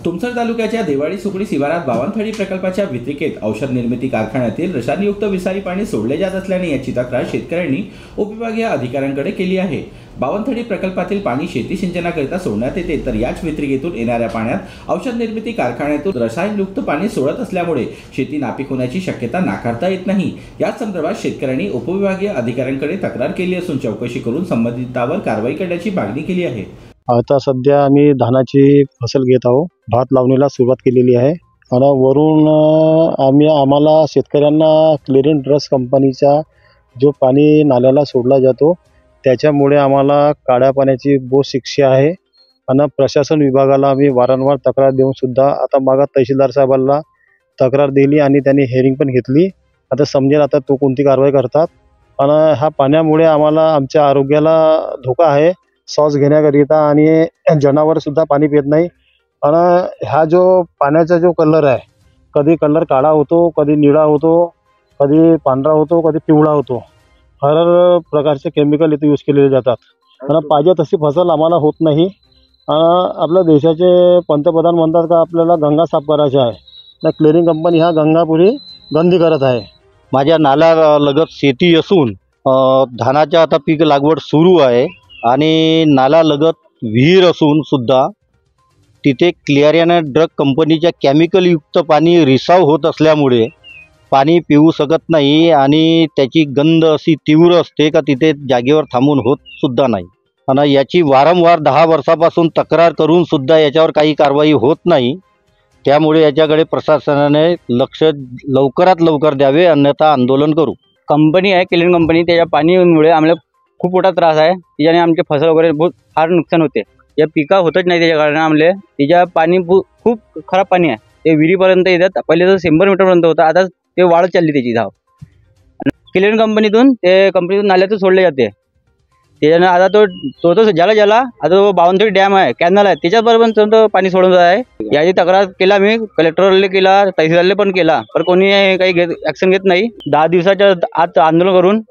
तुमसर तालुक्याच्या देवाडी सुकडी शिवारात बावनथडी प्रकल्पाच्या वितरिकेत औषध निर्मिती कारखान्यातील रसायनयुक्त विषारी पाणी सोडले जात असल्याने याची तक्रार शेतकऱ्यांनी उपविभागीय अधिकाऱ्यांकडे केली आहे। बावनथडी प्रकल्पातील पाणी शेती सिंचनाकरिता सोडण्यात येते, तर याच वितरिकेतून येणाऱ्या पाण्यात औषध निर्मिती कारखान्यातून रसायनयुक्त पाणी सोडत असल्यामुळे शेती नापीक होण्याची शक्यता नाकारता येत नाही। याच संदर्भात शेतकऱ्यांनी उपविभागीय अधिकाऱ्यांकडे तक्रार केली असून चौकशी करून संबंधितांवर कारवाई करण्याची मागणी केली आहे। आता सध्या आम्ही धानाची फसल घेत आहोत। भात लावणीला सुरुवात केलेली आहे आणि वरून आम्हाला शेतकऱ्यांना क्लिअरिंग ड्रग्स कंपनीचा जो पाणी नाल्याला सोडला जातो त्याच्यामुळे आम्हाला काळ्या पाण्याची बहुत शिक्षा आहे आणि प्रशासन विभागाला आम्ही वारंवार तक्रार देऊन सुद्धा आता मागे तहसीलदार साहेबांना तक्रार दिली आणि त्यांनी हेअरिंग पण घेतली। आता समजेल आता तो कोणती कारवाई करतात। आणि ह्या पाण्यामुळे आम्हाला आमच्या आरोग्याला धोका आहे, श्वास घेण्याकरिता, आणि जनावर सुद्धा पाणी पित नाही। आणि हा जो पाण्याचा जो कलर आहे, कधी कलर काळा होतो, कधी निळा होतो, कधी पांढरा होतो, कधी पिवळा होतो। हर प्रकारचे केमिकल इथे यूज केलेले जातात आणि पाहिजे तशी फसल आम्हाला होत नाही। आपल्या देशाचे पंतप्रधान म्हणतात का आपल्याला गंगा साफ करायची आहे, तर क्लिअरिंग कंपनी हा गंगा पुरी गंदी करत आहे। माझ्या नाला लगत शेती असून धानाच्या आता पीक लागवड सुरू आहे आणि नाला लगत विहीर असून सुद्धा तिथे क्लिअरिंग ड्रग कंपनीच्या केमिकल युक्त पाणी रिसाव होत असल्यामुळे पाणी पिऊ शकत नाही आणि त्याची गंध अशी तीव्र असते का तिथे जागेवर थांबून होत सुद्धा नाही। आणि याची वारंवार 10 वर्षापासून तक्रार करून सुद्धा याच्यावर काही कारवाई होत नाही। त्यामुळे याच्याकडे प्रशासनाने लक्ष लवकरात लवकर द्यावे, अन्यथा आंदोलन करू। कंपनी आहे क्लिअरिंग कंपनी, त्याच्या पाणीमुळे आम्हाला खूप मोठा त्रास आहे। त्याच्याने आमचे फसल वगैरे बहुत फार नुकसान होते। या पिका होतच नाही त्याच्या कारण आम्हाला त्याच्या पाणी खूप खराब पाणी आहे। ते विहिरीपर्यंत येतात, पहिले तर 100 मीटरपर्यंत होतं, आता ते वाढत चालली त्याची धाव। क्लिअरिंग कंपनीतून नाल्यातून सोडले जाते। त्याच्यानं आता तो ज्याला आता तो बावनथडी डॅम आहे, कॅनल आहे, त्याच्याबरोबर पाणी सोडून आहे। याची तक्रार केला मी, कलेक्टरला केला, तहसीलदारला पण केला, पण कोणी काही ॲक्शन घेत नाही। 10 दिवसाच्या आत आंदोलन करून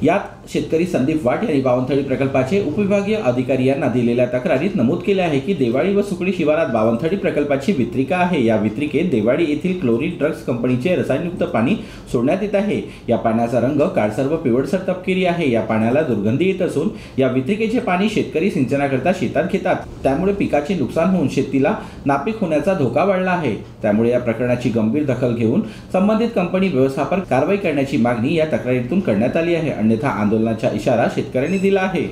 यात शेतकरी संदीप वाट यांनी बावनथडी प्रकल्पाचे उपविभागीय अधिकारी यांना दिलेल्या तक्रारीत नमूद केले आहे की देवाडी व सुकडी शिवारात बावनथडी प्रकल्पाची वितरिका आहे। या वितरिकेत देवाडी येथील क्लोरीन ड्रग्स कंपनीचे रसायनयुक्त पाणी सोडण्यात येत आहे। या पाण्याचा रंग काळसर व पिवळसर तपकिरी आहे। या पाण्याला दुर्गंधी येत असून या वितरिकेचे पाणी शेतकरी सिंचनाकरिता शेतात घेतात, त्यामुळे पिकाचे नुकसान होऊन शेतीला नापीक होण्याचा धोका वाढला आहे। त्यामुळे या प्रकरणाची गंभीर दखल घेऊन संबंधित कंपनी व्यवस्थापन कारवाई करण्याची मागणी या तक्रारीतून करण्यात आली आहे, अन्यथा आंदोलनाचा इशारा शेतकऱ्यांनी दिला आहे।